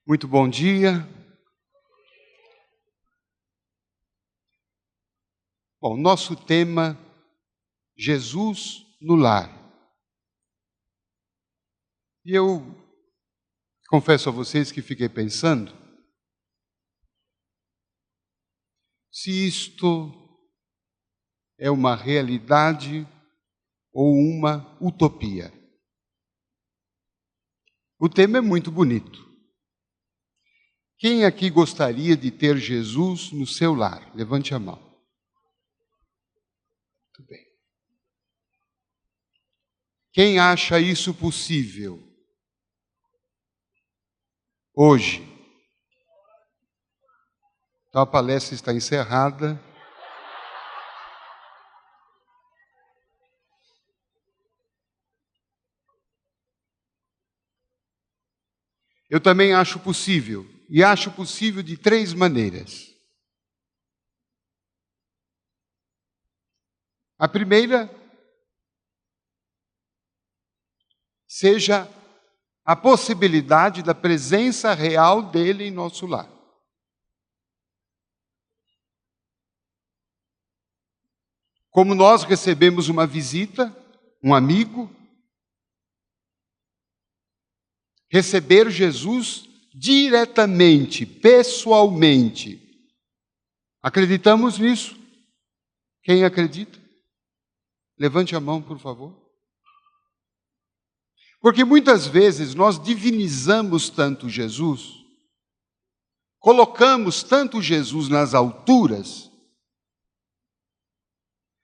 Muito bom dia. Bom, nosso tema, Jesus no lar. E eu confesso a vocês que fiquei pensando se isto é uma realidade ou uma utopia. O tema é muito bonito. Quem aqui gostaria de ter Jesus no seu lar? Levante a mão. Muito bem. Quem acha isso possível? Hoje. Então a palestra está encerrada. Eu também acho possível. E acho possível de 3 maneiras. A primeira seja a possibilidade da presença real dele em nosso lar. Como nós recebemos uma visita, um amigo, receber Jesus diretamente, pessoalmente. Acreditamos nisso? Quem acredita? Levante a mão, por favor. Porque muitas vezes nós divinizamos tanto Jesus, colocamos tanto Jesus nas alturas.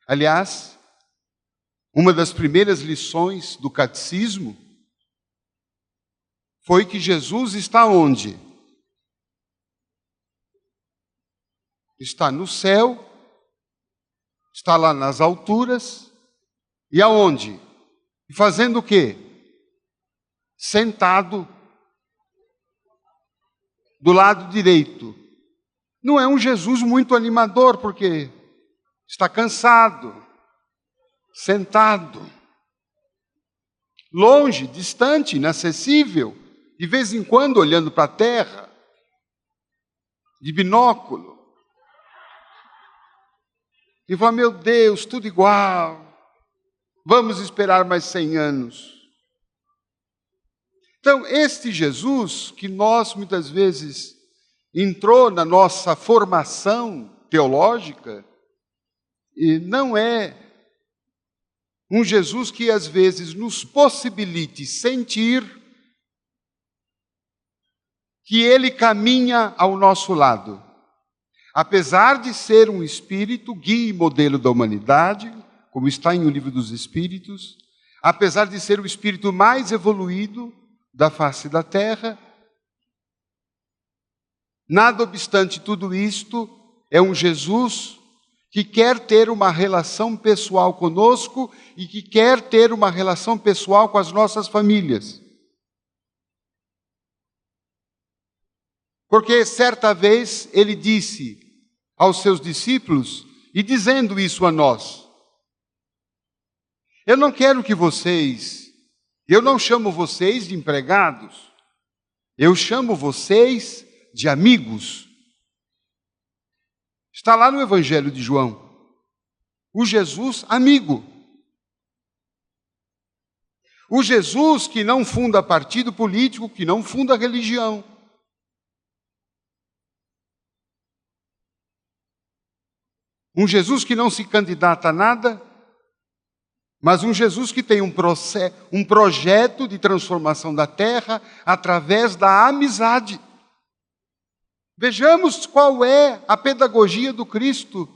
Aliás, uma das primeiras lições do catecismo foi que Jesus está onde? Está no céu, está lá nas alturas, e aonde? E fazendo o quê? Sentado do lado direito. Não é um Jesus muito animador, porque está cansado, sentado, longe, distante, inacessível, de vez em quando olhando para a terra, de binóculo. E fala, meu Deus, tudo igual, vamos esperar mais 100 anos. Então, este Jesus, que nós muitas vezes entrou na nossa formação teológica, e não é um Jesus que às vezes nos possibilite sentir que ele caminha ao nosso lado. Apesar de ser um espírito, guia e modelo da humanidade, como está em O Livro dos Espíritos, apesar de ser o espírito mais evoluído da face da terra, nada obstante tudo isto, é um Jesus que quer ter uma relação pessoal conosco e que quer ter uma relação pessoal com as nossas famílias. Porque certa vez ele disse aos seus discípulos, e dizendo isso a nós, eu não quero que vocês, eu não chamo vocês de empregados, eu chamo vocês de amigos. Está lá no Evangelho de João, o Jesus amigo. O Jesus que não funda partido político, que não funda religião. Um Jesus que não se candidata a nada, mas um Jesus que tem um projeto de transformação da terra através da amizade. Vejamos qual é a pedagogia do Cristo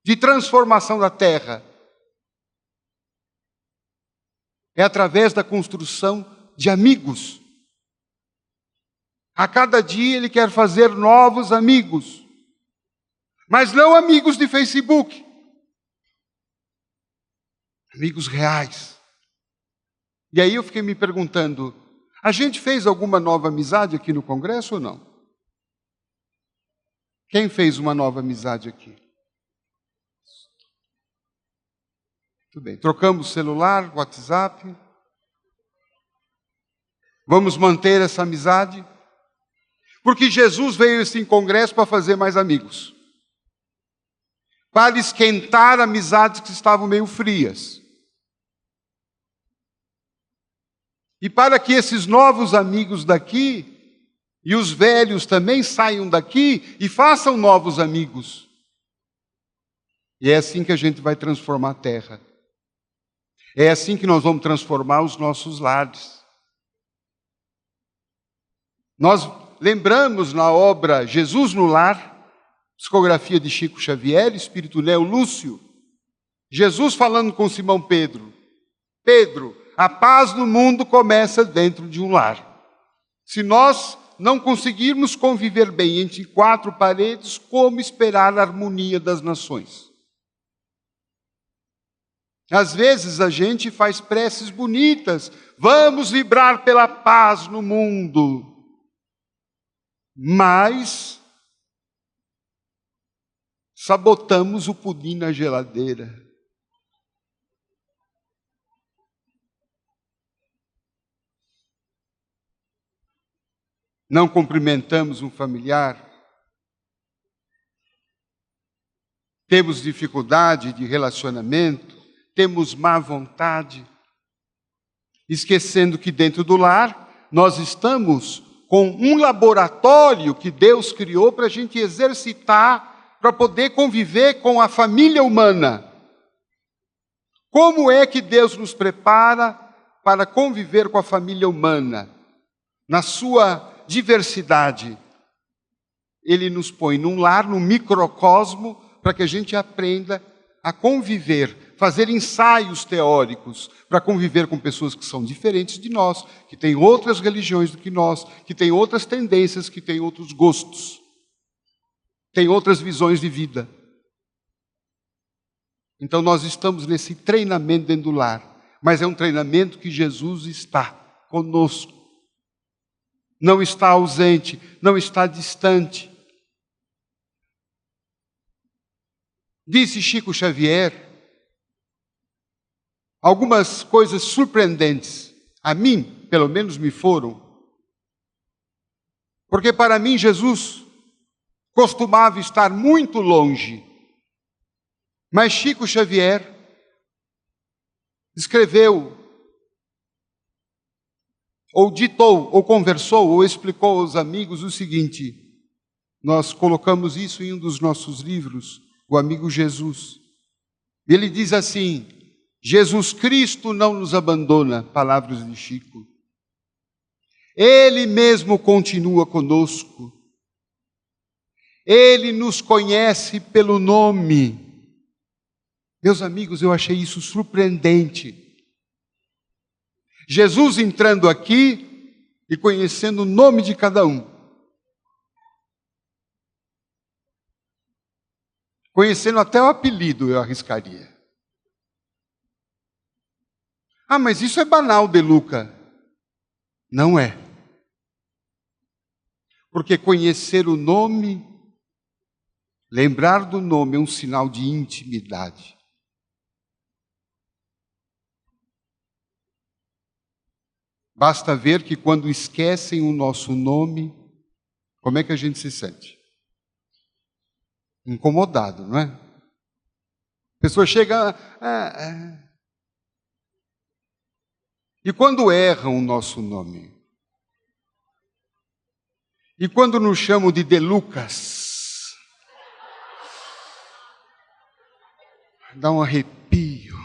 de transformação da terra. É através da construção de amigos. A cada dia ele quer fazer novos amigos. Mas não amigos de Facebook. Amigos reais. E aí eu fiquei me perguntando, a gente fez alguma nova amizade aqui no Congresso ou não? Quem fez uma nova amizade aqui? Tudo bem. Trocamos celular, WhatsApp. Vamos manter essa amizade? Porque Jesus veio a esse congresso para fazer mais amigos, para esquentar amizades que estavam meio frias. E para que esses novos amigos daqui, e os velhos também saiam daqui e façam novos amigos. E é assim que a gente vai transformar a terra. É assim que nós vamos transformar os nossos lares. Nós lembramos na obra Jesus no Lar, psicografia de Chico Xavier, espírito Neo Lúcio, Jesus falando com Simão Pedro: Pedro, a paz no mundo começa dentro de um lar. Se nós não conseguirmos conviver bem entre quatro paredes, como esperar a harmonia das nações? Às vezes a gente faz preces bonitas, vamos vibrar pela paz no mundo, mas sabotamos o pudim na geladeira. Não cumprimentamos um familiar, temos dificuldade de relacionamento, temos má vontade, esquecendo que dentro do lar nós estamos com um laboratório que Deus criou para a gente exercitar, para poder conviver com a família humana. Como é que Deus nos prepara para conviver com a família humana? Na sua diversidade. Ele nos põe num lar, num microcosmo, para que a gente aprenda a conviver, fazer ensaios teóricos, para conviver com pessoas que são diferentes de nós, que têm outras religiões do que nós, que têm outras tendências, que têm outros gostos, têm outras visões de vida. Então nós estamos nesse treinamento dentro do lar, mas é um treinamento que Jesus está conosco. Não está ausente, não está distante. Disse Chico Xavier algumas coisas surpreendentes, a mim, pelo menos, me foram. Porque para mim Jesus costumava estar muito longe. Mas Chico Xavier escreveu, ou ditou, ou conversou, ou explicou aos amigos o seguinte, nós colocamos isso em um dos nossos livros, O Amigo Jesus. Ele diz assim: Jesus Cristo não nos abandona, palavras de Chico. Ele mesmo continua conosco. Ele nos conhece pelo nome. Meus amigos, eu achei isso surpreendente. Jesus entrando aqui e conhecendo o nome de cada um. Conhecendo até o apelido, eu arriscaria. Ah, mas isso é banal, De Luca. Não é. Porque conhecer o nome, lembrar do nome é um sinal de intimidade. Basta ver que quando esquecem o nosso nome, como é que a gente se sente? Incomodado, não é? A pessoa chega... E quando erram o nosso nome? E quando nos chamam de Lucas? Dá um arrepio.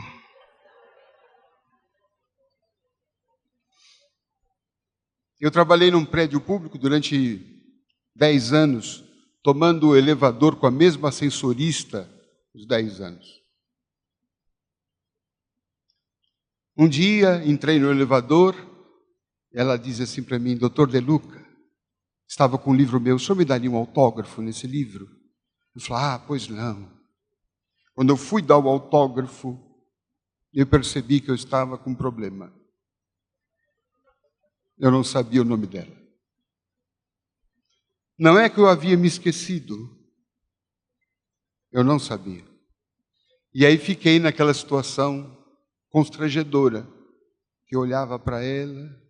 Eu trabalhei num prédio público durante 10 anos, tomando o elevador com a mesma ascensorista os 10 anos. Um dia, entrei no elevador, ela diz assim para mim, Dr. De Luca, estava com um livro meu, o senhor me daria um autógrafo nesse livro? Eu falei, pois não. Quando eu fui dar o autógrafo, eu percebi que eu estava com um problema. Eu não sabia o nome dela. Não é que eu havia me esquecido. Eu não sabia. E aí fiquei naquela situação constrangedora, que eu olhava para ela.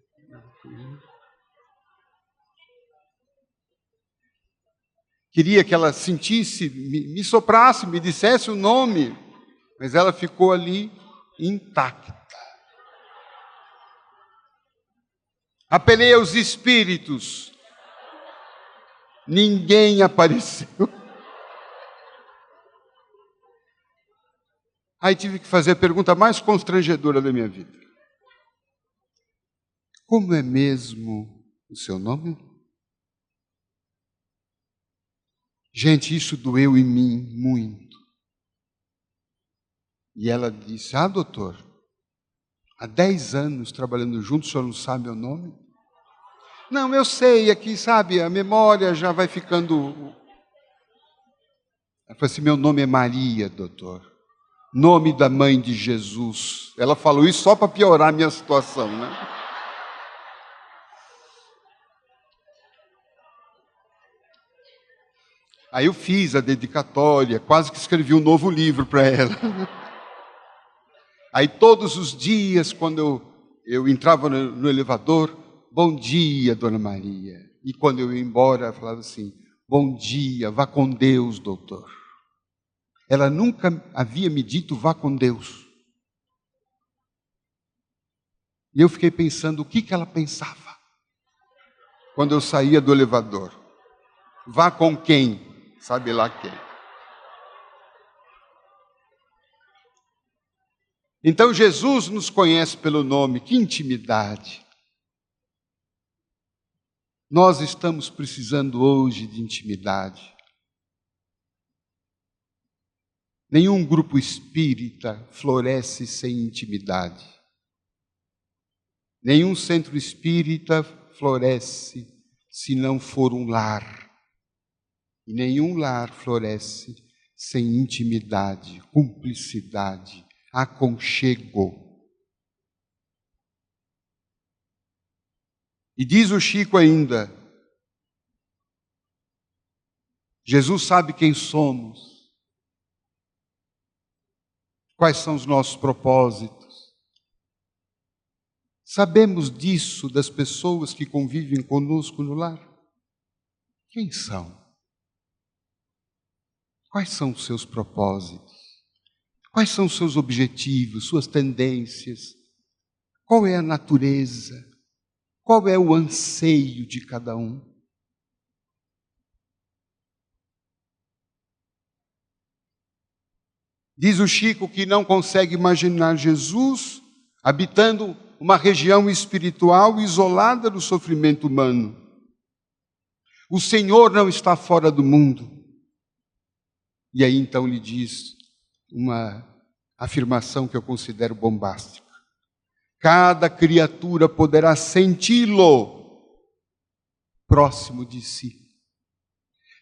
Queria que ela sentisse, me soprasse, me dissesse o nome, mas ela ficou ali intacta. Apelei aos espíritos, ninguém apareceu. Aí tive que fazer a pergunta mais constrangedora da minha vida. Como é mesmo o seu nome? Gente, isso doeu em mim muito. E ela disse, doutor, há 10 anos trabalhando juntos, o senhor não sabe meu nome? Não, eu sei, aqui, sabe, a memória já vai ficando... Ela falou assim, meu nome é Maria, doutor. Nome da mãe de Jesus. Ela falou isso só para piorar a minha situação, né? Aí eu fiz a dedicatória, quase que escrevi um novo livro para ela. Aí todos os dias, quando eu entrava no elevador, bom dia, Dona Maria. E quando eu ia embora, ela falava assim, bom dia, vá com Deus, doutor. Ela nunca havia me dito, vá com Deus. E eu fiquei pensando, o que ela pensava? Quando eu saía do elevador. Vá com quem? Sabe lá quem. Então Jesus nos conhece pelo nome, que intimidade. Nós estamos precisando hoje de intimidade. Nenhum grupo espírita floresce sem intimidade. Nenhum centro espírita floresce se não for um lar. E nenhum lar floresce sem intimidade, cumplicidade, aconchego. E diz o Chico ainda, Jesus sabe quem somos. Quais são os nossos propósitos? Sabemos disso das pessoas que convivem conosco no lar? Quem são? Quais são os seus propósitos? Quais são os seus objetivos, suas tendências? Qual é a natureza? Qual é o anseio de cada um? Diz o Chico que não consegue imaginar Jesus habitando uma região espiritual isolada do sofrimento humano. O Senhor não está fora do mundo. E aí então lhe diz uma afirmação que eu considero bombástica. Cada criatura poderá senti-lo próximo de si.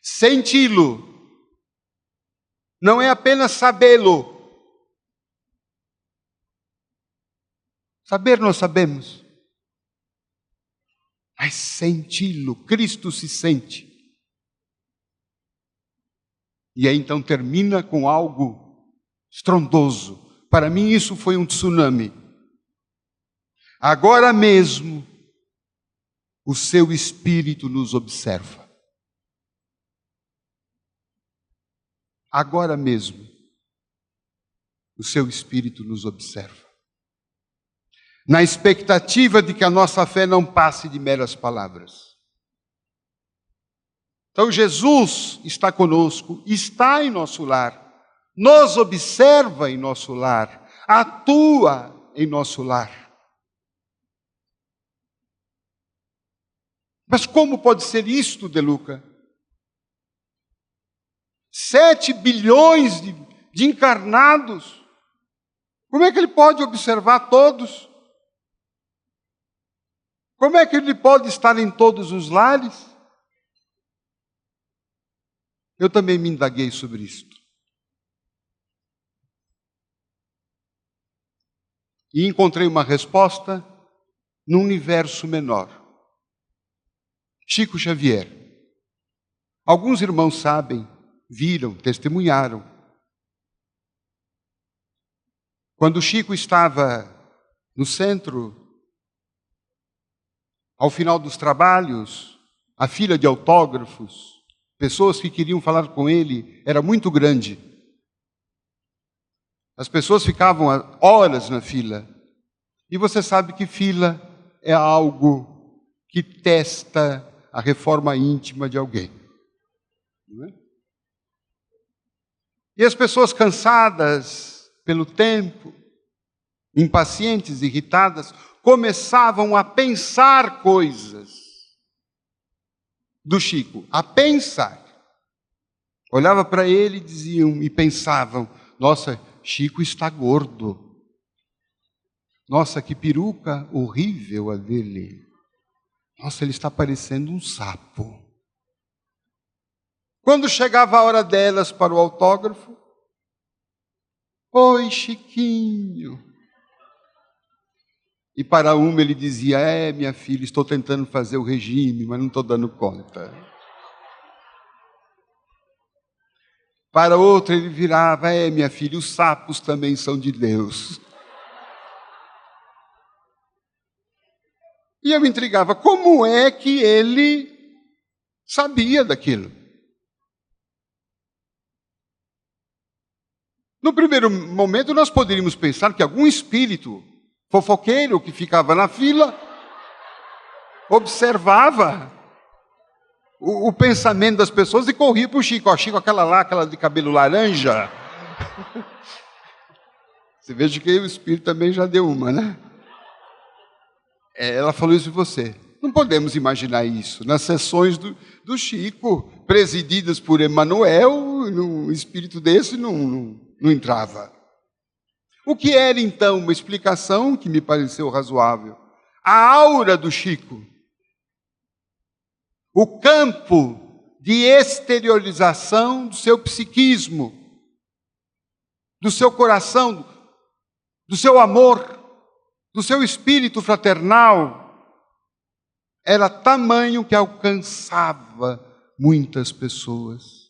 Senti-lo não é apenas sabê-lo. Saber nós sabemos. Mas senti-lo, Cristo se sente. E aí então termina com algo estrondoso. Para mim isso foi um tsunami. Agora mesmo, o seu Espírito nos observa. Agora mesmo, o seu Espírito nos observa. Na expectativa de que a nossa fé não passe de meras palavras. Então Jesus está conosco, está em nosso lar, nos observa em nosso lar, atua em nosso lar. Mas como pode ser isto, De Luca? 7 bilhões de encarnados. Como é que ele pode observar todos? Como é que ele pode estar em todos os lares? Eu também me indaguei sobre isto. E encontrei uma resposta num universo menor. Chico Xavier. Alguns irmãos sabem, viram, testemunharam. Quando Chico estava no centro, ao final dos trabalhos, a fila de autógrafos, pessoas que queriam falar com ele era muito grande. As pessoas ficavam horas na fila. E você sabe que fila é algo que testa a reforma íntima de alguém. Não é? E as pessoas cansadas pelo tempo, impacientes, irritadas, começavam a pensar coisas do Chico, a pensar. Olhava para ele e pensavam, nossa, Chico está gordo. Nossa, que peruca horrível a dele. Nossa, ele está parecendo um sapo. Quando chegava a hora delas para o autógrafo, oi, Chiquinho. E para uma ele dizia, minha filha, estou tentando fazer o regime, mas não estou dando conta. Para outra ele virava, minha filha, os sapos também são de Deus. E eu me intrigava, como é que ele sabia daquilo? No primeiro momento nós poderíamos pensar que algum espírito fofoqueiro que ficava na fila observava o pensamento das pessoas e corria para o Chico. Ó, Chico, aquela de cabelo laranja. Você veja que o espírito também já deu uma, né? Ela falou isso de você. Não podemos imaginar isso. Nas sessões do Chico, presididas por Emmanuel, um espírito desse não entrava. O que era, então, uma explicação que me pareceu razoável? A aura do Chico. O campo de exteriorização do seu psiquismo, do seu coração, do seu amor, do seu espírito fraternal, era tamanho que alcançava muitas pessoas.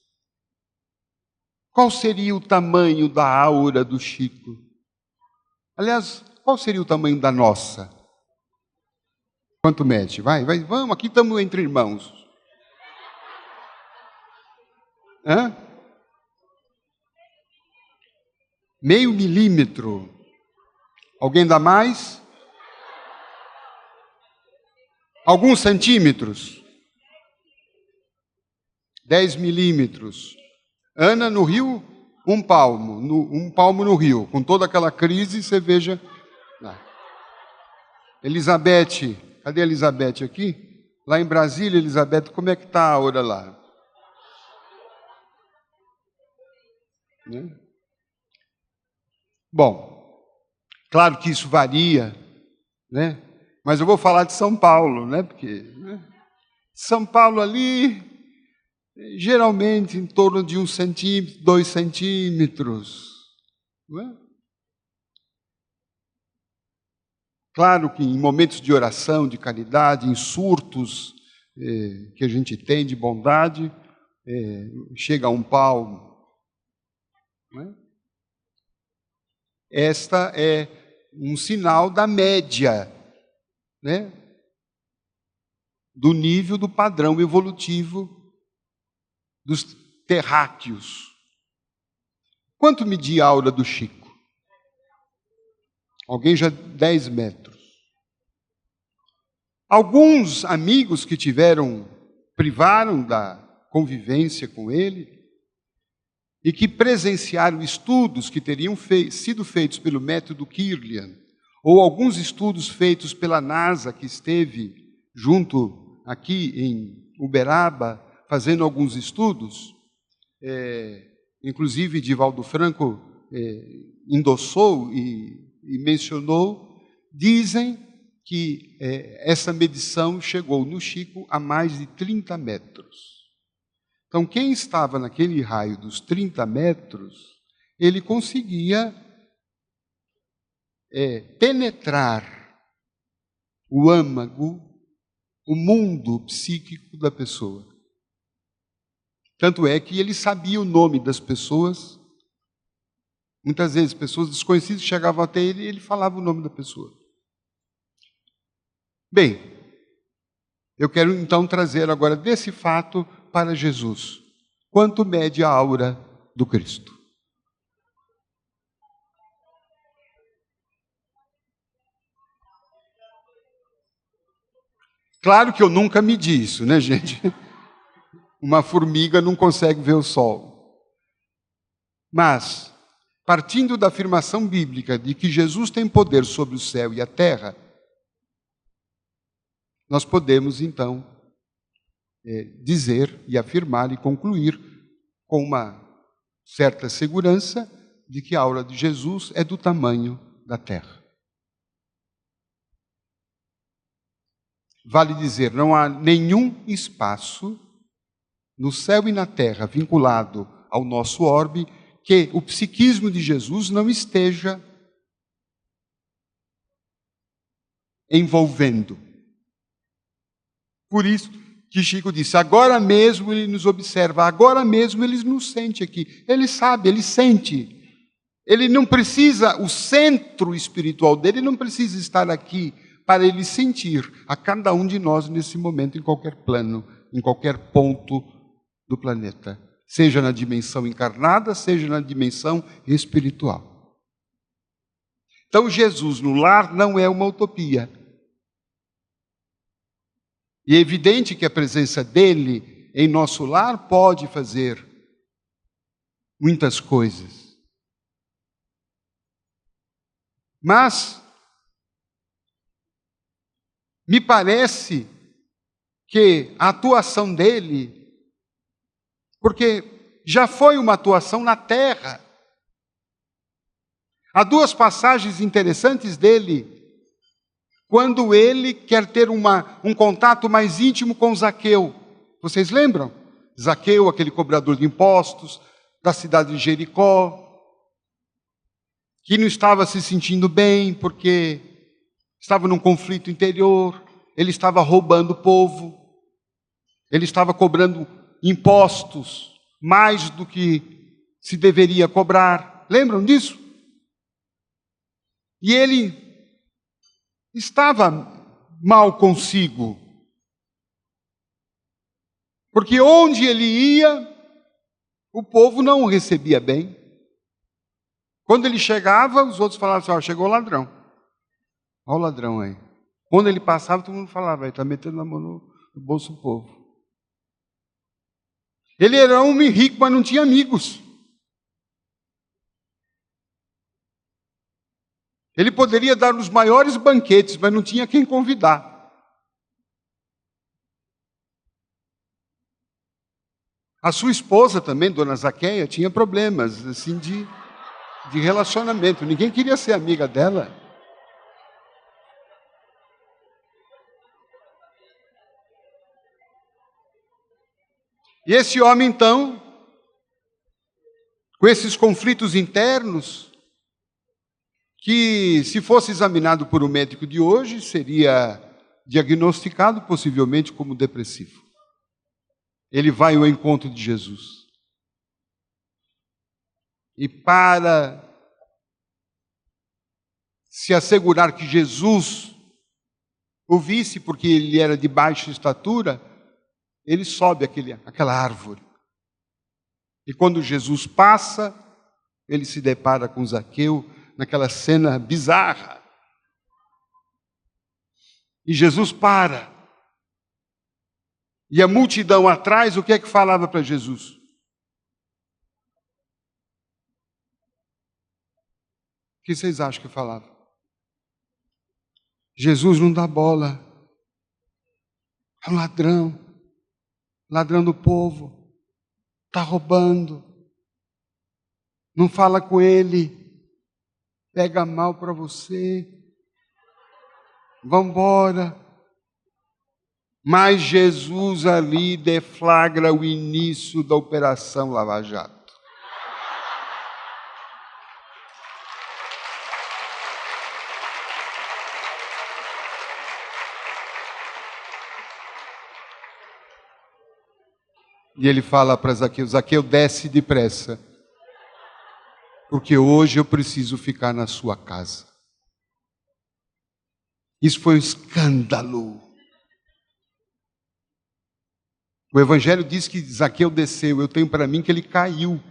Qual seria o tamanho da aura do Chico? Aliás, qual seria o tamanho da nossa? Quanto mede? Vai, vamos, aqui estamos entre irmãos. Hã? Meio milímetro. Alguém dá mais? Alguns centímetros? 10 milímetros. Ana, no Rio, um palmo no Rio. Com toda aquela crise, você veja. Elizabeth, cadê a Elizabeth aqui? Lá em Brasília, Elizabeth, como é que está a hora lá? Né? Bom, claro que isso varia, né? Mas eu vou falar de São Paulo, né? Porque São Paulo ali, geralmente em torno de 1 centímetro, 2 centímetros. Não é? Claro que em momentos de oração, de caridade, em surtos que a gente tem de bondade, chega a 1 palmo. Não é? Esta é um sinal da média, né? Do nível do padrão evolutivo dos terráqueos. Quanto media a aura do Chico? Alguém já 10 metros. Alguns amigos que privaram da convivência com ele e que presenciaram estudos que teriam sido feitos pelo método Kirlian, ou alguns estudos feitos pela NASA, que esteve junto aqui em Uberaba, fazendo alguns estudos, inclusive Divaldo Franco endossou e mencionou, dizem que essa medição chegou no Chico a mais de 30 metros. Então, quem estava naquele raio dos 30 metros, ele conseguia penetrar o âmago, o mundo psíquico da pessoa. Tanto é que ele sabia o nome das pessoas. Muitas vezes, pessoas desconhecidas chegavam até ele e ele falava o nome da pessoa. Bem, eu quero então trazer agora desse fato para Jesus. quanto mede a aura do Cristo. Claro que eu nunca medi isso, né, gente? Uma formiga não consegue ver o sol. Mas, partindo da afirmação bíblica de que Jesus tem poder sobre o céu e a terra, nós podemos, então, dizer e afirmar e concluir com uma certa segurança de que a aura de Jesus é do tamanho da terra. Vale dizer, não há nenhum espaço no céu e na terra vinculado ao nosso orbe que o psiquismo de Jesus não esteja envolvendo. Por isso que Chico disse, agora mesmo ele nos observa, agora mesmo ele nos sente aqui. Ele sabe, ele sente. Ele não precisa, o centro espiritual dele não precisa estar aqui para ele sentir a cada um de nós nesse momento, em qualquer plano, em qualquer ponto do planeta. Seja na dimensão encarnada, seja na dimensão espiritual. Então, Jesus no lar não é uma utopia. E é evidente que a presença dele em nosso lar pode fazer muitas coisas. Mas me parece que a atuação dele, porque já foi uma atuação na terra. Há duas passagens interessantes dele, quando ele quer ter um contato mais íntimo com Zaqueu. Vocês lembram? Zaqueu, aquele cobrador de impostos, da cidade de Jericó, que não estava se sentindo bem, porque estava num conflito interior, ele estava roubando o povo, ele estava cobrando impostos mais do que se deveria cobrar. Lembram disso? E ele estava mal consigo, porque onde ele ia, o povo não o recebia bem. Quando ele chegava, os outros falavam assim, chegou o ladrão. Olha o ladrão aí. Quando ele passava, todo mundo falava, está metendo a mão no bolso do povo. Ele era um homem rico, mas não tinha amigos. Ele poderia dar os maiores banquetes, mas não tinha quem convidar. A sua esposa também, Dona Zaqueia, tinha problemas assim, de relacionamento. Ninguém queria ser amiga dela. E esse homem, então, com esses conflitos internos, que se fosse examinado por um médico de hoje, seria diagnosticado possivelmente como depressivo. Ele vai ao encontro de Jesus. E para se assegurar que Jesus o visse, porque ele era de baixa estatura, ele sobe aquela árvore. E quando Jesus passa, ele se depara com Zaqueu naquela cena bizarra. E Jesus para. E a multidão atrás, o que é que falava para Jesus? O que vocês acham que falava? Jesus não dá bola. É um ladrão. Ladrão do povo. Está roubando. Não fala com ele. Pega mal para você. Vamos embora. Mas Jesus ali deflagra o início da Operação Lava Jato. E ele fala para Zaqueu, Zaqueu, desce depressa, porque hoje eu preciso ficar na sua casa. Isso foi um escândalo. O Evangelho diz que Zaqueu desceu, eu tenho para mim que ele caiu.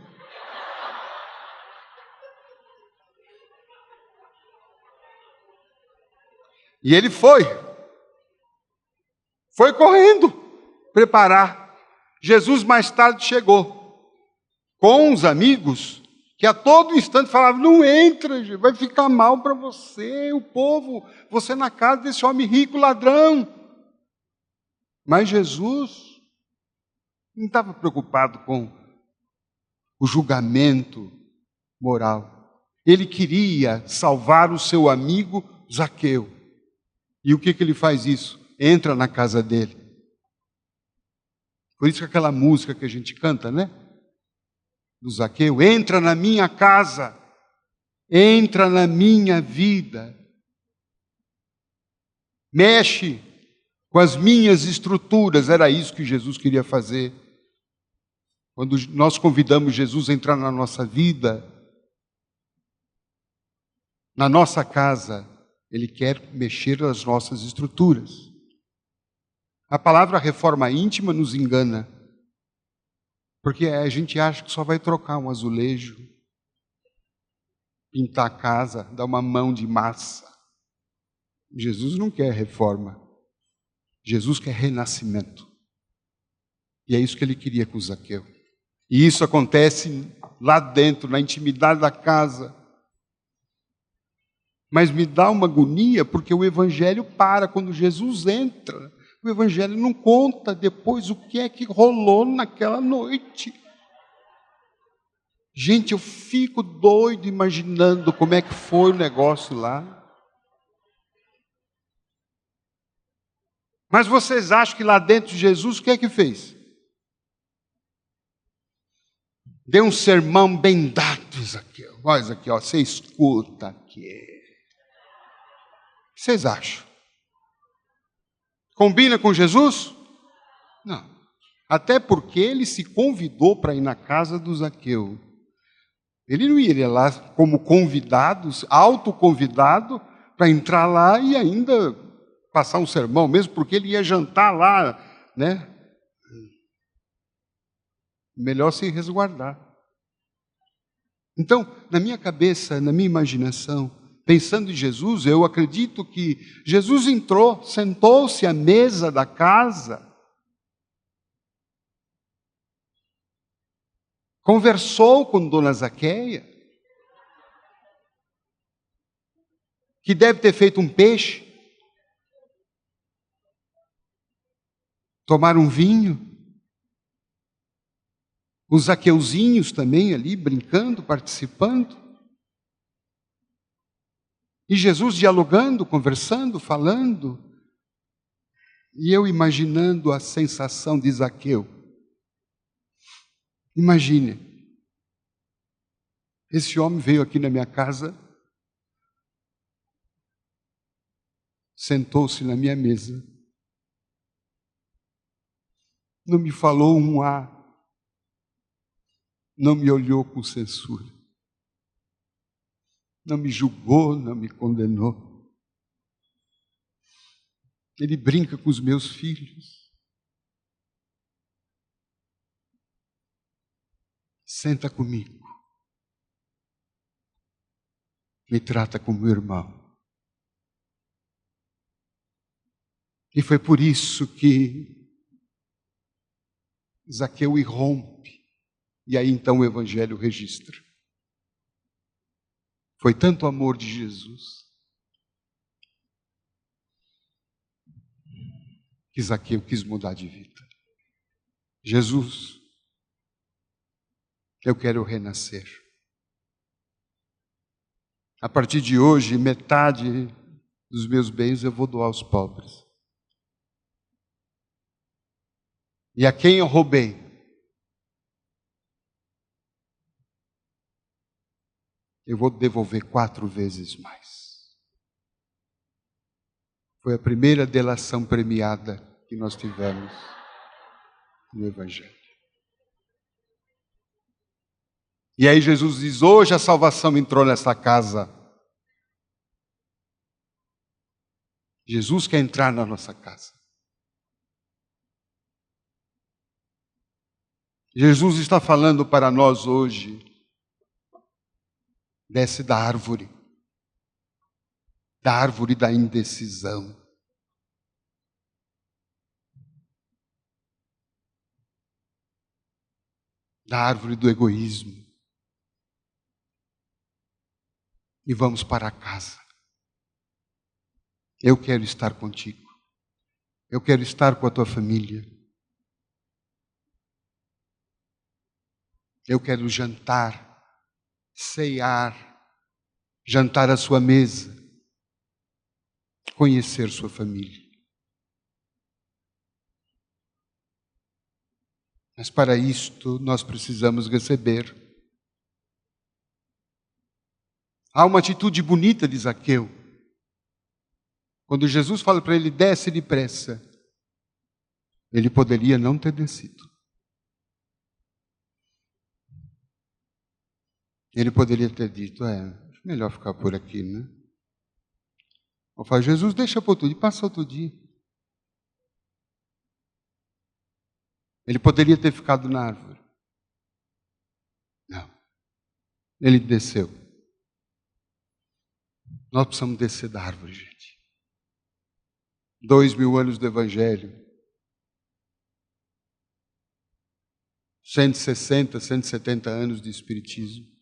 E ele foi correndo preparar. Jesus mais tarde chegou com os amigos que a todo instante falavam: não entra, vai ficar mal para você, o povo, você na casa desse homem rico, ladrão. Mas Jesus não estava preocupado com o julgamento moral. Ele queria salvar o seu amigo Zaqueu. E o que ele faz isso? Entra na casa dele. Por isso que aquela música que a gente canta, né? Do Zaqueu: entra na minha casa, entra na minha vida, mexe com as minhas estruturas. Era isso que Jesus queria fazer. Quando nós convidamos Jesus a entrar na nossa vida, na nossa casa, Ele quer mexer nas nossas estruturas. A palavra reforma íntima nos engana, porque a gente acha que só vai trocar um azulejo, pintar a casa, dar uma mão de massa. Jesus não quer reforma. Jesus quer renascimento. E é isso que ele queria com Zaqueu. E isso acontece lá dentro, na intimidade da casa. Mas me dá uma agonia, porque o Evangelho para quando Jesus entra. O Evangelho não conta depois o que é que rolou naquela noite. Gente, eu fico doido imaginando como é que foi o negócio lá. Mas vocês acham que lá dentro de Jesus, o que é que fez? Deu um sermão bem dado, Zaqueu. Olha, Zaqueu, você escuta aqui. O que vocês acham? Combina com Jesus? Não. Até porque ele se convidou para ir na casa do Zaqueu. Ele não iria lá como convidado, autoconvidado, para entrar lá e ainda passar um sermão, mesmo porque ele ia jantar lá, né? Melhor se resguardar. Então, na minha cabeça, na minha imaginação, pensando em Jesus, eu acredito que Jesus entrou, sentou-se à mesa da casa, conversou com Dona Zaqueia, que deve ter feito um peixe, tomar um vinho, os zaqueuzinhos também ali brincando, participando, e Jesus dialogando, conversando, falando, e eu imaginando a sensação de Zaqueu. Imagine, esse homem veio aqui na minha casa, sentou-se na minha mesa, não me falou um A, não me olhou com censura, não me julgou, não me condenou. Ele brinca com os meus filhos. Senta comigo. Me trata como irmão. E foi por isso que Zaqueu irrompe. E aí então o Evangelho registra. Foi tanto amor de Jesus que Zaqueu quis mudar de vida. Jesus, eu quero renascer. A partir de hoje, metade dos meus bens eu vou doar aos pobres. E a quem eu roubei, eu vou devolver 4 vezes mais. Foi a primeira delação premiada que nós tivemos no Evangelho. E aí Jesus diz: hoje a salvação entrou nessa casa. Jesus quer entrar na nossa casa. Jesus está falando para nós hoje: desce da árvore da indecisão. Da árvore do egoísmo. E vamos para casa. Eu quero estar contigo. Eu quero estar com a tua família. Eu quero jantar, ceiar, jantar à sua mesa, conhecer sua família. Mas para isto nós precisamos receber. Há uma atitude bonita de Zaqueu. Quando Jesus fala para ele, desce depressa, ele poderia não ter descido. Ele poderia ter dito, melhor ficar por aqui, né? Ou fala, Jesus, deixa para outro dia, passa outro dia. Ele poderia ter ficado na árvore. Não. Ele desceu. Nós precisamos descer da árvore, gente. 2000 anos do Evangelho. 160, 170 anos de Espiritismo.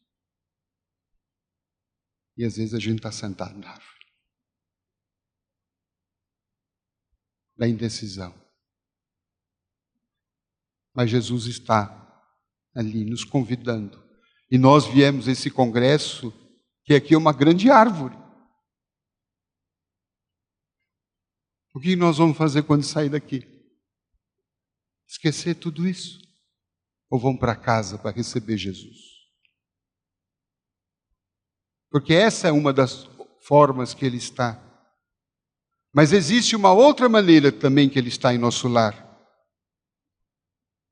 E às vezes a gente está sentado na árvore. Da indecisão. Mas Jesus está ali nos convidando. E nós viemos a esse congresso, que aqui é uma grande árvore. O que nós vamos fazer quando sair daqui? Esquecer tudo isso? Ou vamos para casa para receber Jesus? Porque essa é uma das formas que Ele está. Mas existe uma outra maneira também que Ele está em nosso lar.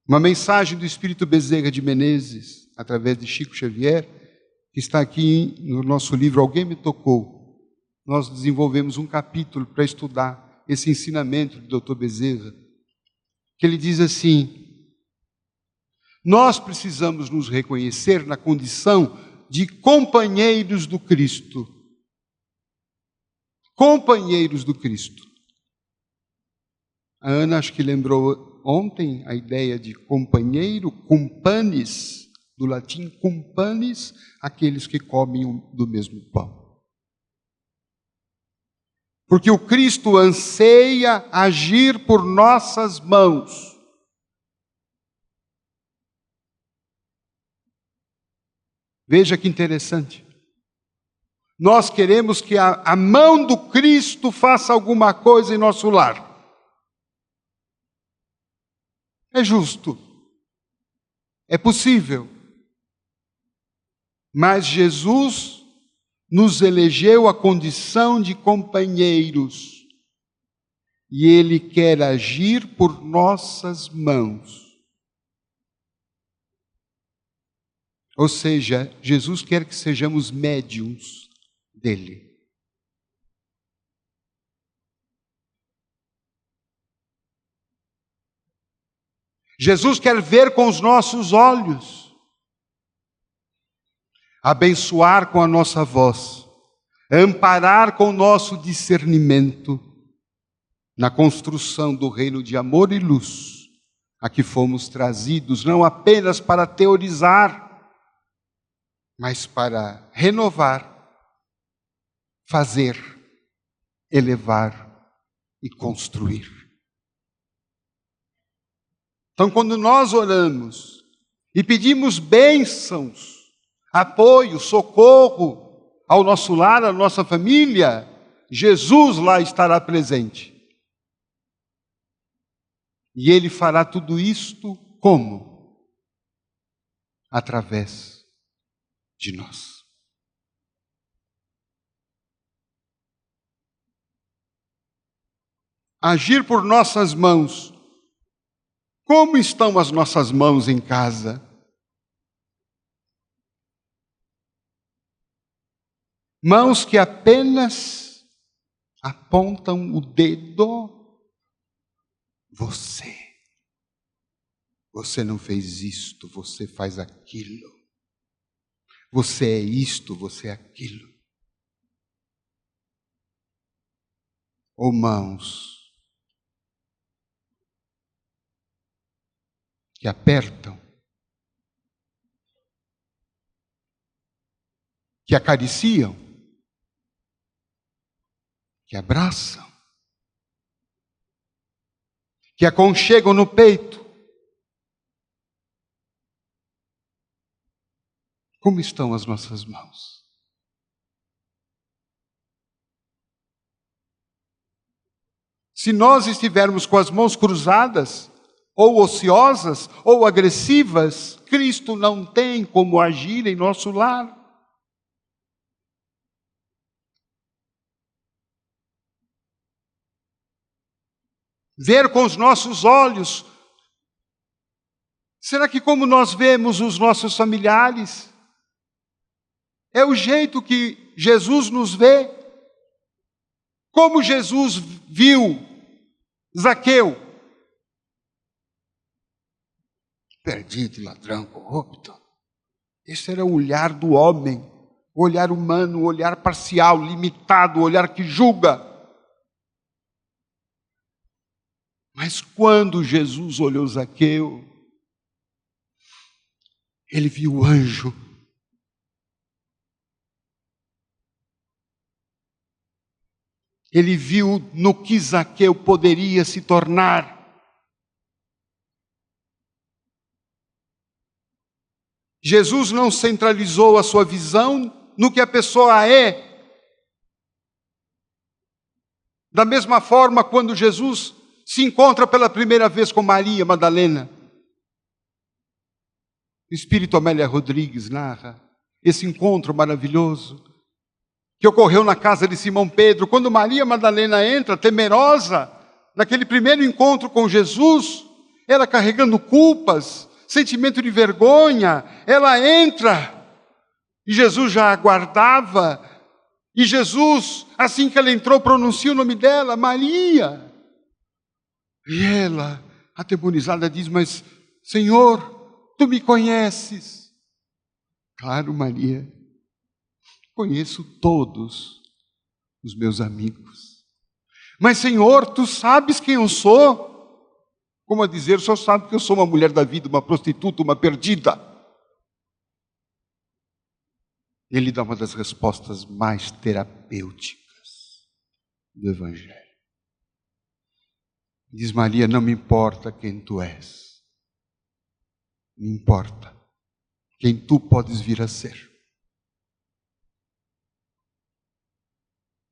Uma mensagem do Espírito Bezerra de Menezes, através de Chico Xavier, que está aqui no nosso livro Alguém Me Tocou. Nós desenvolvemos um capítulo para estudar esse ensinamento do Dr. Bezerra, que ele diz assim: nós precisamos nos reconhecer na condição de companheiros do Cristo. Companheiros do Cristo. A Ana acho que lembrou ontem a ideia de companheiro, cumpanis, do latim cumpanis, aqueles que comem do mesmo pão. Porque o Cristo anseia agir por nossas mãos. Veja que interessante. Nós queremos que a mão do Cristo faça alguma coisa em nosso lar. É justo. É possível. Mas Jesus nos elegeu a condição de companheiros. E Ele quer agir por nossas mãos. Ou seja, Jesus quer que sejamos médiuns dele. Jesus quer ver com os nossos olhos, abençoar com a nossa voz, amparar com o nosso discernimento na construção do reino de amor e luz a que fomos trazidos, não apenas para teorizar, mas para renovar, fazer, elevar e construir. Então, quando nós oramos e pedimos bênçãos, apoio, socorro ao nosso lar, à nossa família, Jesus lá estará presente. E Ele fará tudo isto como? Através de nós. Agir por nossas mãos. Como estão as nossas mãos em casa? Mãos que apenas apontam o dedo. Você. Você não fez isto, você faz aquilo. Você é isto, você é aquilo. Ou mãos que apertam, que acariciam, que abraçam, que aconchegam no peito. Como estão as nossas mãos? Se nós estivermos com as mãos cruzadas, ou ociosas, ou agressivas, Cristo não tem como agir em nosso lar. Ver com os nossos olhos. Será que como nós vemos os nossos familiares, é o jeito que Jesus nos vê? Como Jesus viu Zaqueu? Perdido, ladrão, corrupto. Esse era o olhar do homem, o olhar humano, o olhar parcial, limitado, o olhar que julga. Mas quando Jesus olhou Zaqueu, ele viu o anjo. Ele viu no que Zaqueu poderia se tornar. Jesus não centralizou a sua visão no que a pessoa é. Da mesma forma, quando Jesus se encontra pela primeira vez com Maria Madalena, o Espírito Amélia Rodrigues narra esse encontro maravilhoso que ocorreu na casa de Simão Pedro, quando Maria Madalena entra temerosa, naquele primeiro encontro com Jesus, ela carregando culpas, sentimento de vergonha, ela entra, e Jesus já aguardava, e Jesus, assim que ela entrou, pronuncia o nome dela, Maria. E ela, atemorizada, diz, mas Senhor, tu me conheces. Claro, Maria, conheço todos os meus amigos. Mas Senhor, tu sabes quem eu sou? Como a dizer, o Senhor sabe que eu sou uma mulher da vida, uma prostituta, uma perdida. Ele dá uma das respostas mais terapêuticas do Evangelho. Diz Maria, não me importa quem tu és. Me importa quem tu podes vir a ser.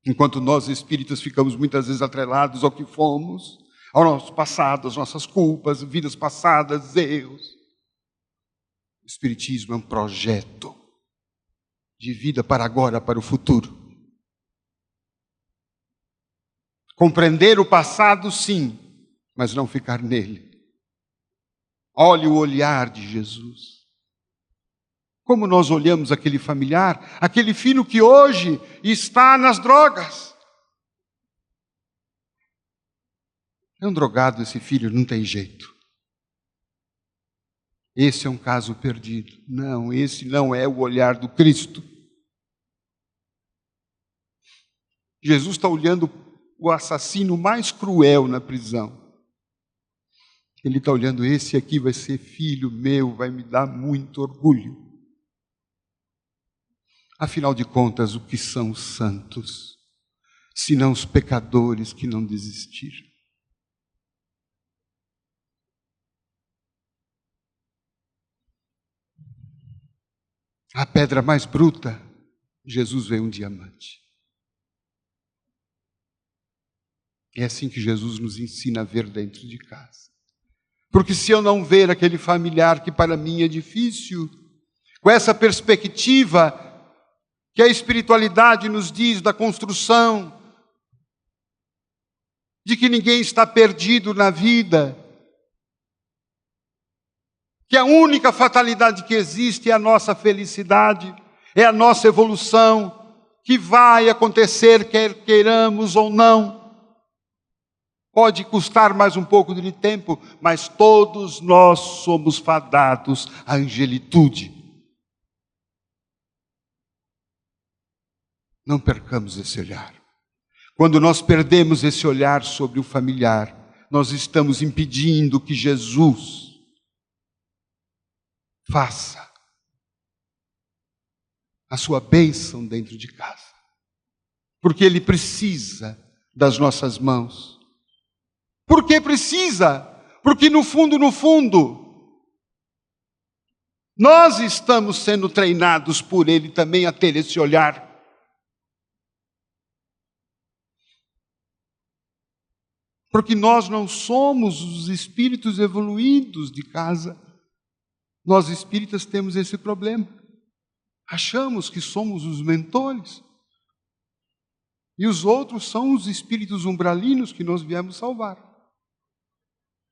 Enquanto nós espíritas ficamos muitas vezes atrelados ao que fomos, ao nosso passado, às nossas culpas, vidas passadas, erros. O Espiritismo é um projeto de vida para agora, para o futuro. Compreender o passado, sim, mas não ficar nele. Olhe o olhar de Jesus. Como nós olhamos aquele familiar, aquele filho que hoje está nas drogas. É um drogado esse filho, não tem jeito. Esse é um caso perdido. Não, esse não é o olhar do Cristo. Jesus está olhando o assassino mais cruel na prisão. Ele está olhando, esse aqui vai ser filho meu, vai me dar muito orgulho. Afinal de contas, o que são os santos, senão os pecadores que não desistiram? A pedra mais bruta, Jesus vê um diamante. É assim que Jesus nos ensina a ver dentro de casa. Porque se eu não ver aquele familiar que para mim é difícil, com essa perspectiva que a espiritualidade nos diz da construção, de que ninguém está perdido na vida, que a única fatalidade que existe é a nossa felicidade, é a nossa evolução, que vai acontecer quer queiramos ou não. Pode custar mais um pouco de tempo, mas todos nós somos fadados à angelitude. Não percamos esse olhar. Quando nós perdemos esse olhar sobre o familiar, nós estamos impedindo que Jesus faça a sua bênção dentro de casa. Porque Ele precisa das nossas mãos. Por que precisa? Porque no fundo, nós estamos sendo treinados por Ele também a ter esse olhar. Porque nós não somos os espíritos evoluídos de casa. Nós espíritas temos esse problema. Achamos que somos os mentores. E os outros são os espíritos umbralinos que nós viemos salvar.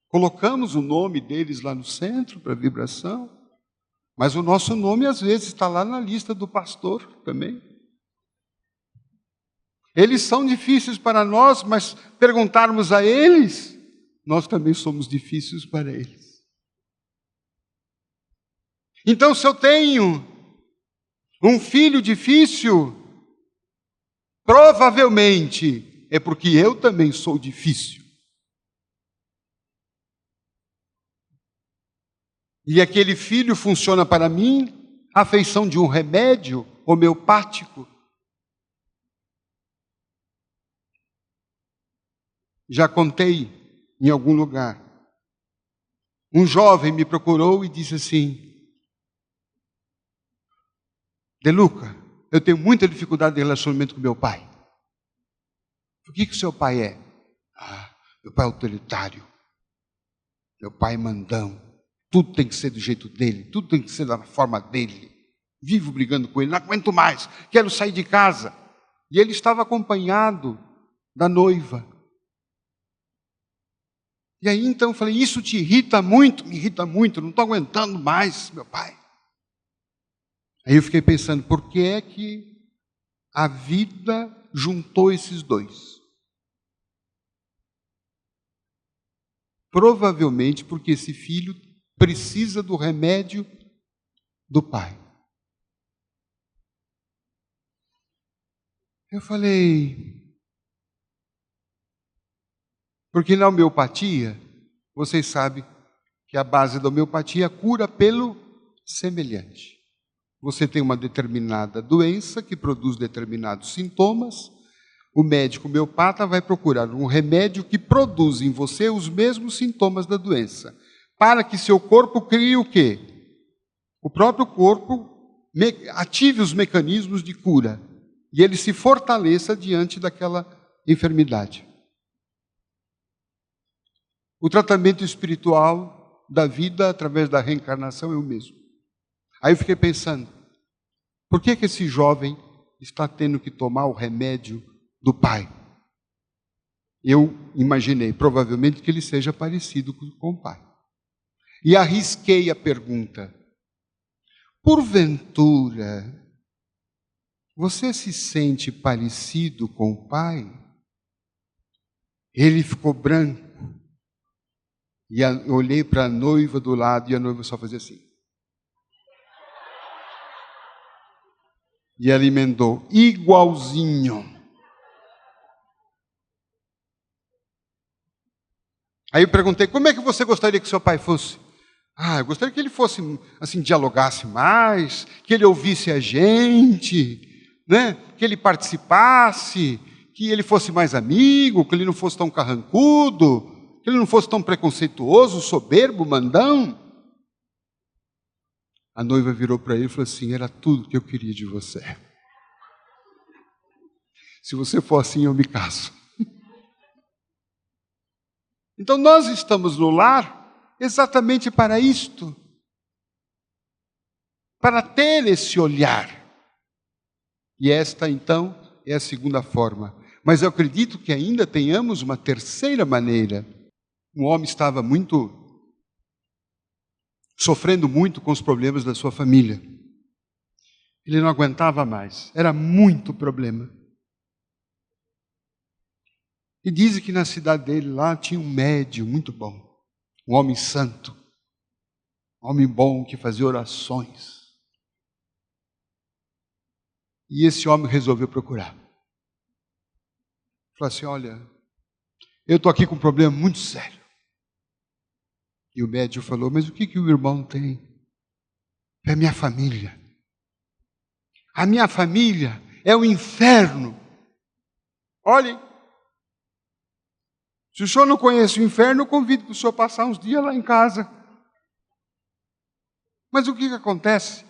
Colocamos o nome deles lá no centro para vibração, mas o nosso nome às vezes está lá na lista do pastor também. Eles são difíceis para nós, mas perguntarmos a eles, nós também somos difíceis para eles. Então, se eu tenho um filho difícil, provavelmente é porque eu também sou difícil. E aquele filho funciona para mim à feição de um remédio homeopático. Já contei em algum lugar. Um jovem me procurou e disse assim: De Luca, eu tenho muita dificuldade de relacionamento com meu pai. O que o seu pai é? Meu pai é autoritário. Meu pai é mandão. Tudo tem que ser do jeito dele, tudo tem que ser da forma dele. Vivo brigando com ele, não aguento mais, quero sair de casa. E ele estava acompanhado da noiva. E aí então eu falei, isso te irrita muito? Me irrita muito, não estou aguentando mais, meu pai. Aí eu fiquei pensando, por que é que a vida juntou esses dois? Provavelmente porque esse filho precisa do remédio do pai. Eu falei, porque na homeopatia, vocês sabem que a base da homeopatia é a cura pelo semelhante. Você tem uma determinada doença que produz determinados sintomas, o médico homeopata vai procurar um remédio que produz em você os mesmos sintomas da doença, para que seu corpo crie o quê? O próprio corpo ative os mecanismos de cura e ele se fortaleça diante daquela enfermidade. O tratamento espiritual da vida através da reencarnação é o mesmo. Aí eu fiquei pensando, por que esse jovem está tendo que tomar o remédio do pai? Eu imaginei, provavelmente, que ele seja parecido com o pai. E arrisquei a pergunta, porventura, você se sente parecido com o pai? Ele ficou branco. E eu olhei para a noiva do lado e a noiva só fazia assim. E ela emendou, igualzinho. Aí eu perguntei, como é que você gostaria que seu pai fosse? Eu gostaria que ele fosse, assim, dialogasse mais, que ele ouvisse a gente, né? Que ele participasse, que ele fosse mais amigo, que ele não fosse tão carrancudo, que ele não fosse tão preconceituoso, soberbo, mandão. A noiva virou para ele e falou assim, era tudo que eu queria de você. Se você for assim, eu me caso. Então nós estamos no lar exatamente para isto. Para ter esse olhar. E esta, então, é a segunda forma. Mas eu acredito que ainda tenhamos uma terceira maneira. Um homem estava sofrendo muito com os problemas da sua família. Ele não aguentava mais, era muito problema. E dizem que na cidade dele lá tinha um médium muito bom, um homem santo, um homem bom que fazia orações. E esse homem resolveu procurar. Falou assim, olha, eu estou aqui com um problema muito sério. E o médium falou, mas o que o irmão tem? É minha família. A minha família é o inferno. Olhem, se o senhor não conhece o inferno, eu convido para o senhor passar uns dias lá em casa. Mas o que acontece?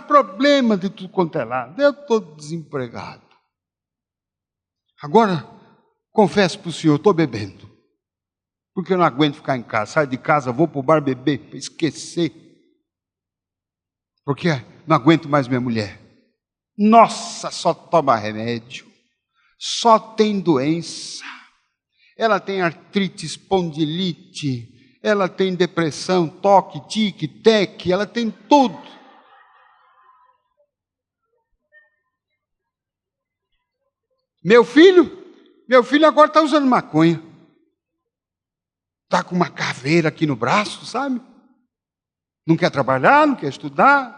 Problema de tudo quanto é lado. Eu estou desempregado. Agora, confesso para o senhor, estou bebendo. Porque eu não aguento ficar em casa. Saio de casa, vou para o bar beber, para esquecer. Porque não aguento mais minha mulher. Nossa, só toma remédio. Só tem doença. Ela tem artrite, espondilite. Ela tem depressão, toque, tique, teque. Ela tem tudo. Meu filho agora está usando maconha. Está com uma caveira aqui no braço, sabe? Não quer trabalhar, não quer estudar.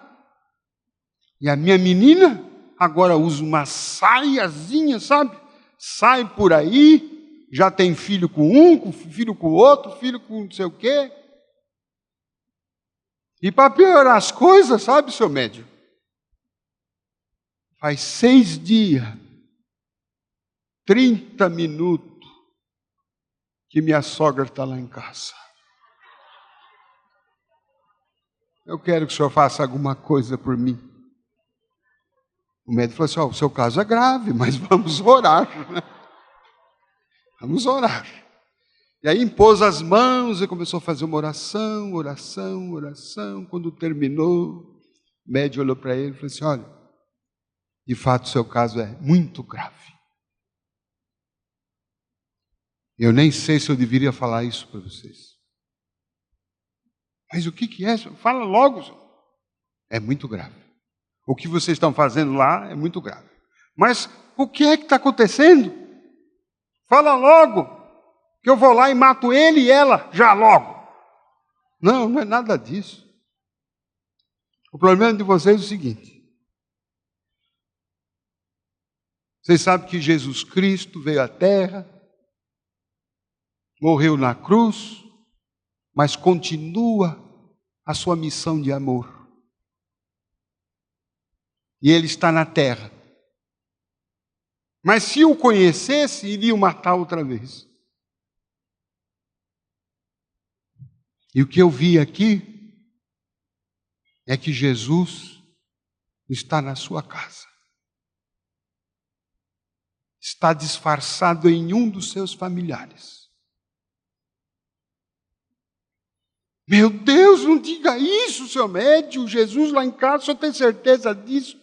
E a minha menina agora usa uma saiazinha, sabe? Sai por aí, já tem filho com um, filho com outro, filho com não sei o quê. E para piorar as coisas, sabe, seu médium? Faz 6 dias, 30 minutos, que minha sogra está lá em casa. Eu quero que o senhor faça alguma coisa por mim. O médico falou assim, o seu caso é grave, mas vamos orar. Vamos orar. E aí impôs as mãos e começou a fazer uma oração. Quando terminou, o médico olhou para ele e falou assim, olha, de fato o seu caso é muito grave. Eu nem sei se eu deveria falar isso para vocês. Mas o que é? Fala logo, senhor. É muito grave. O que vocês estão fazendo lá é muito grave. Mas o que é que está acontecendo? Fala logo, que eu vou lá e mato ele e ela, já logo. Não é nada disso. O problema de vocês é o seguinte. Vocês sabem que Jesus Cristo veio à Terra, morreu na cruz, mas continua a sua missão de amor. E Ele está na terra. Mas se o conhecesse, iria o matar outra vez. E o que eu vi aqui é que Jesus está na sua casa. Está disfarçado em um dos seus familiares. Meu Deus, não diga isso, seu médium. Jesus lá em casa, o senhor tem certeza disso?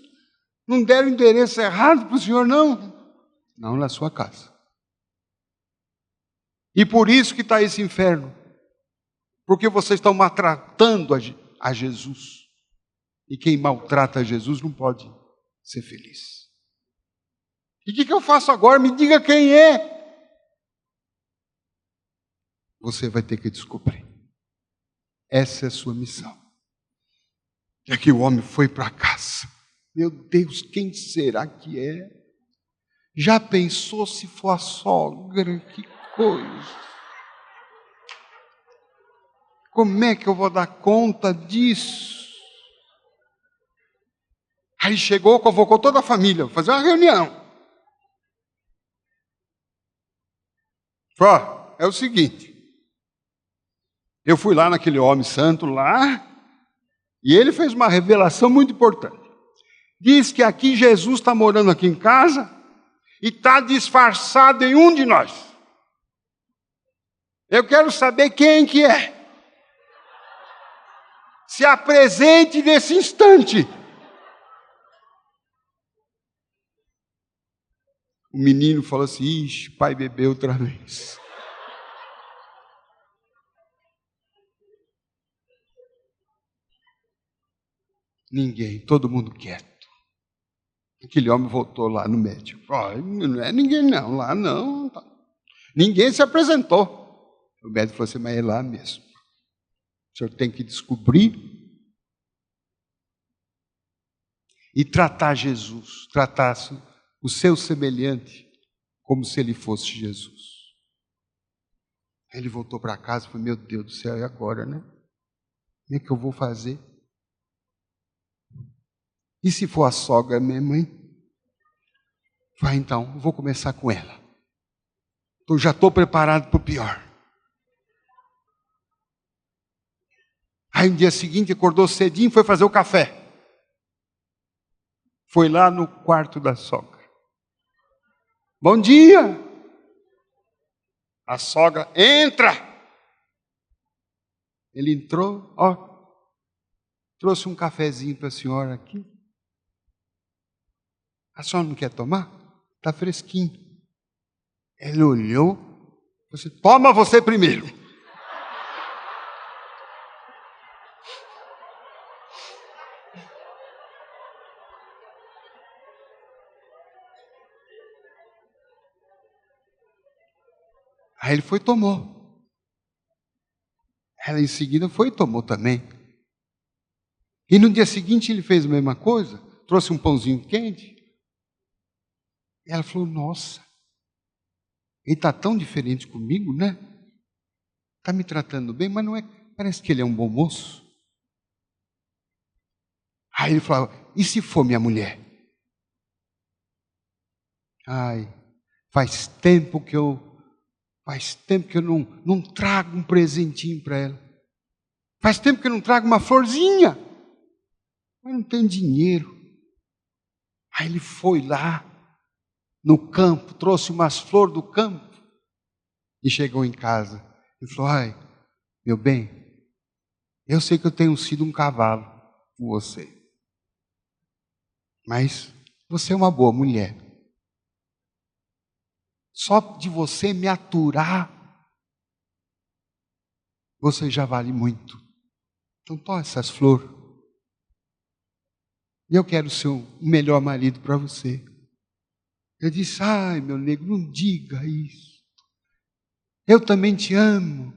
Não deram o endereço errado para o senhor, não? Não, na sua casa. E por isso que está esse inferno. Porque vocês estão maltratando a Jesus. E quem maltrata Jesus não pode ser feliz. E o que eu faço agora? Me diga quem é. Você vai ter que descobrir. Essa é a sua missão. É que o homem foi para casa. Meu Deus, quem será que é? Já pensou se for a sogra? Que coisa! Como é que eu vou dar conta disso? Aí chegou, convocou toda a família, vou fazer uma reunião. Falou, é o seguinte. Eu fui lá naquele homem santo lá, e ele fez uma revelação muito importante. Diz que aqui Jesus está morando aqui em casa, e está disfarçado em um de nós. Eu quero saber quem que é. Se apresente nesse instante. O menino falou assim, ixi, pai bebeu outra vez. Ninguém, todo mundo quieto. Aquele homem voltou lá no médico. Não é ninguém não, lá não. Ninguém se apresentou. O médico falou assim, mas é lá mesmo. O senhor tem que descobrir e tratar Jesus, tratar o seu semelhante como se ele fosse Jesus. Aí ele voltou para casa e falou, meu Deus do céu, e agora, né? Como é que eu vou fazer? E se for a sogra mesmo, hein? Vai então, eu vou começar com ela. Eu já estou preparado para o pior. Aí no dia seguinte acordou cedinho e foi fazer o café. Foi lá no quarto da sogra. Bom dia! A sogra, entra! Ele entrou, ó, trouxe um cafezinho para a senhora aqui. A senhora não quer tomar? Está fresquinho. Ele olhou, você toma você primeiro. Aí ele foi e tomou. Ela em seguida foi e tomou também. E no dia seguinte ele fez a mesma coisa, trouxe um pãozinho quente. E ela falou, nossa, ele está tão diferente comigo, né? Está me tratando bem, mas não é, parece que ele é um bom moço. Aí ele falava, e se for minha mulher? Ai, faz tempo que eu não trago um presentinho para ela. Faz tempo que eu não trago uma florzinha. Mas não tem dinheiro. Aí ele foi lá no campo, trouxe umas flores do campo e chegou em casa. E falou, ai, meu bem, eu sei que eu tenho sido um cavalo com você. Mas você é uma boa mulher. Só de você me aturar, você já vale muito. Então toma essas flores. E eu quero ser o melhor marido para você. Eu disse, ai meu nego, não diga isso. Eu também te amo.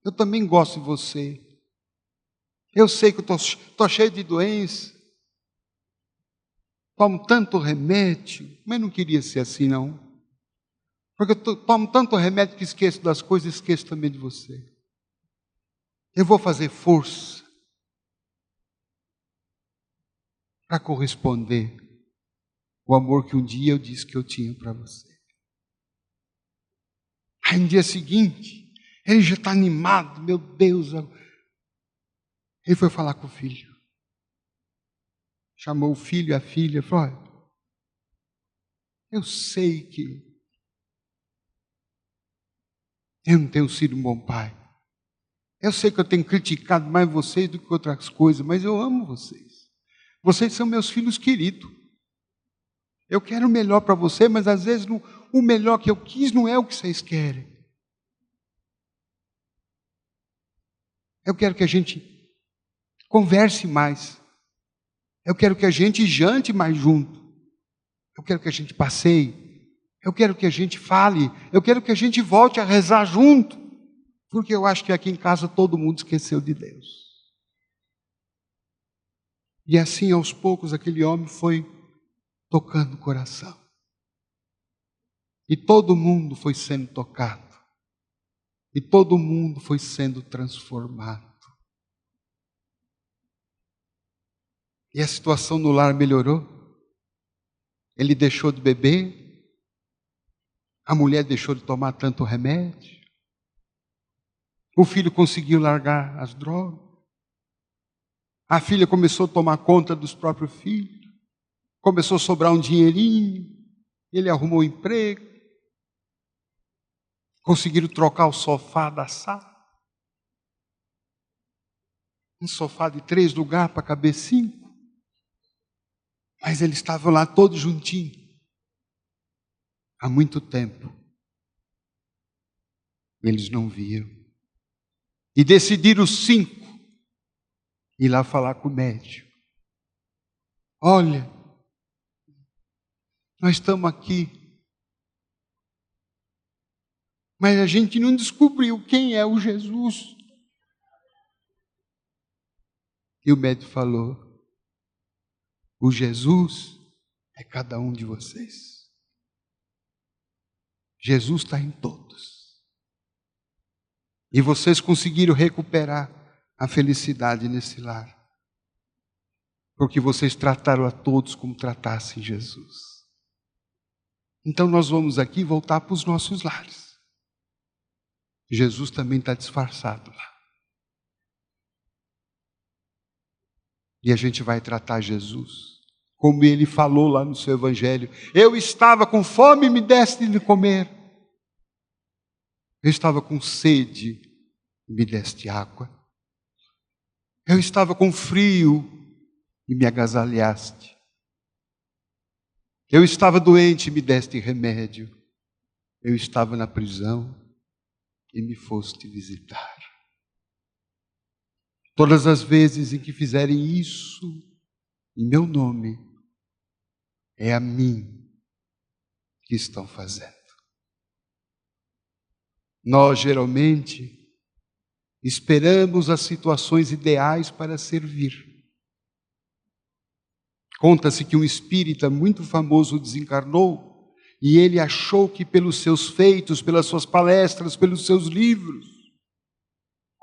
Eu também gosto de você. Eu sei que eu estou cheio de doença. Tomo tanto remédio, mas não queria ser assim não. Porque eu tomo tanto remédio que esqueço das coisas e esqueço também de você. Eu vou fazer força para corresponder o amor que um dia eu disse que eu tinha para você. Aí no dia seguinte, ele já está animado, meu Deus. Ele foi falar com o filho. Chamou o filho e a filha, falou, olha, eu sei que eu não tenho sido um bom pai. Eu sei que eu tenho criticado mais vocês do que outras coisas, mas eu amo vocês. Vocês são meus filhos queridos. Eu quero o melhor para você, mas às vezes o melhor que eu quis não é o que vocês querem. Eu quero que a gente converse mais. Eu quero que a gente jante mais junto. Eu quero que a gente passeie. Eu quero que a gente fale. Eu quero que a gente volte a rezar junto. Porque eu acho que aqui em casa todo mundo esqueceu de Deus. E assim, aos poucos, aquele homem foi tocando o coração. E todo mundo foi sendo tocado. E todo mundo foi sendo transformado. E a situação no lar melhorou. Ele deixou de beber. A mulher deixou de tomar tanto remédio. O filho conseguiu largar as drogas. A filha começou a tomar conta dos próprios filhos. Começou a sobrar um dinheirinho. Ele arrumou um emprego. Conseguiram trocar o sofá da sala. Um sofá de 3 lugares para caber 5. Mas eles estavam lá todos juntinhos. Há muito tempo. Eles não viram. E decidiram os 5 ir lá falar com o médico. Olha, nós estamos aqui Mas a gente não descobriu quem é o Jesus. E o médico falou: o Jesus é cada um de vocês. Jesus está em todos. E vocês conseguiram recuperar a felicidade nesse lar, porque vocês trataram a todos como tratassem Jesus. Então nós vamos aqui voltar para os nossos lares. Jesus também está disfarçado lá. E a gente vai tratar Jesus como ele falou lá no seu evangelho: eu estava com fome e me deste de comer. Eu estava com sede e me deste água. Eu estava com frio e me agasalhaste. Eu estava doente e me deste remédio. Eu estava na prisão e me foste visitar. Todas as vezes em que fizerem isso em meu nome, é a mim que estão fazendo. Nós geralmente esperamos as situações ideais para servir. Conta-se que um espírita muito famoso desencarnou e ele achou que pelos seus feitos, pelas suas palestras, pelos seus livros,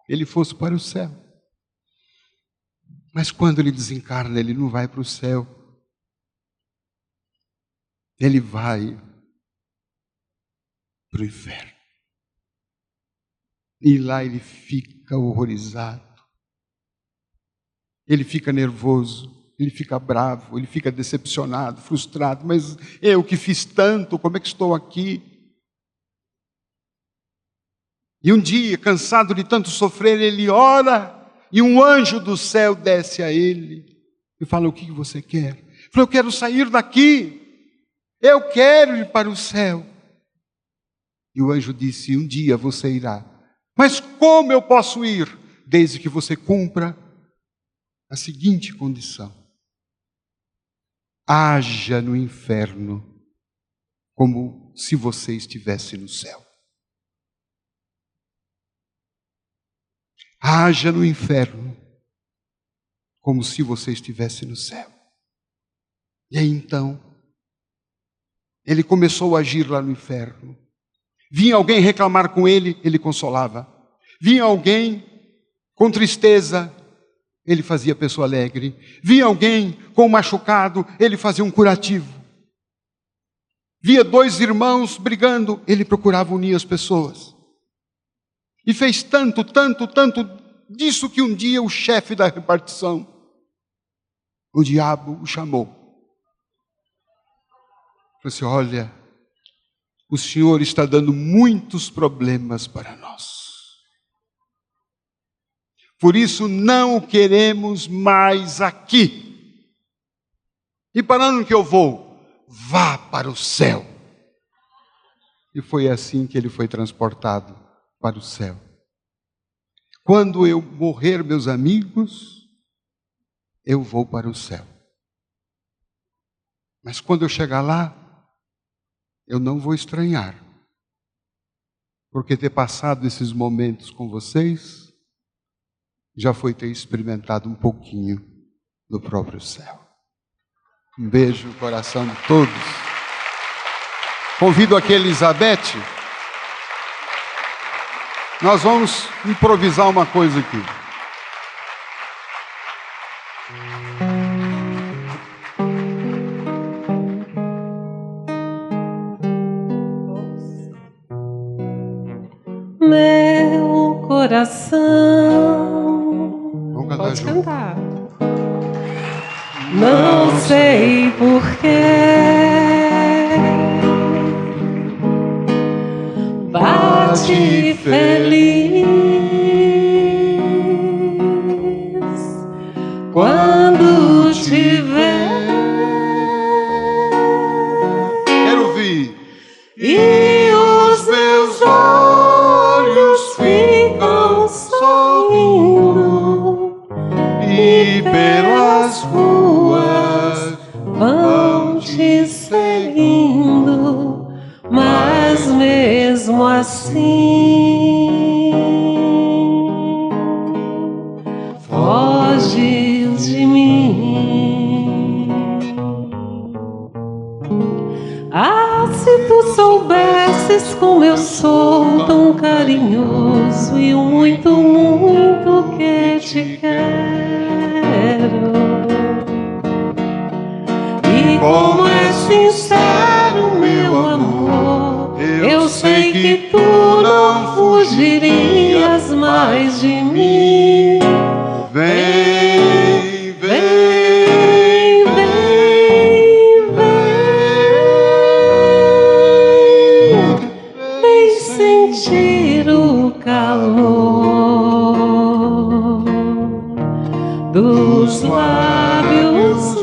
ele fosse para o céu. Mas quando ele desencarna, ele não vai para o céu. Ele vai para o inferno. E lá ele fica horrorizado. Ele fica nervoso. Ele fica bravo, ele fica decepcionado, frustrado. Mas eu que fiz tanto, como é que estou aqui? E um dia, cansado de tanto sofrer, ele ora e um anjo do céu desce a ele e fala: o que você quer? Ele falou: eu quero sair daqui, eu quero ir para o céu. E o anjo disse: um dia você irá. Mas como eu posso ir? Desde que você cumpra a seguinte condição: haja no inferno como se você estivesse no céu. Haja no inferno como se você estivesse no céu. E aí então, ele começou a agir lá no inferno. Vinha alguém reclamar com ele, ele consolava. Vinha alguém com tristeza, ele fazia a pessoa alegre. Via alguém com machucado, ele fazia um curativo. Via dois irmãos brigando, ele procurava unir as pessoas. E fez tanto disso que um dia o chefe da repartição, o diabo, o chamou. Falou assim: olha, o senhor está dando muitos problemas para nós. Por isso não o queremos mais aqui. E para onde que eu vou? Vá para o céu. E foi assim que ele foi transportado para o céu. Quando eu morrer, meus amigos, eu vou para o céu. Mas quando eu chegar lá, eu não vou estranhar. Porque ter passado esses momentos com vocês já foi ter experimentado um pouquinho do próprio céu. Um beijo no coração de todos. Convido aqui a Elizabeth. Nós vamos improvisar uma coisa aqui. Meu coração. Vamos cantar Pode junto. cantar. Não sei porquê bate feliz quando te ver. Quero ouvir. E os meus olhos ficam sorrindo e pelas ruas vão te seguindo, mas mesmo assim soubesses como eu sou tão carinhoso e o muito, muito que te quero. E como é sincero meu amor, eu sei que tu não fugirias mais de mim. Vem, Vem, vem sentir o calor dos lábios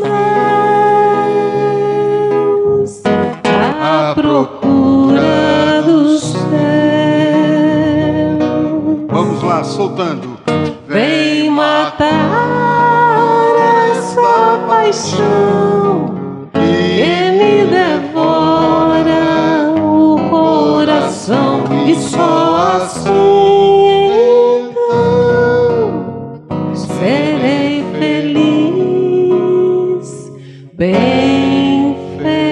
meus à procura do céu. Vamos lá, soltando. Vem matar essa paixão que me devora o coração, e só assim então serei feliz, bem feliz.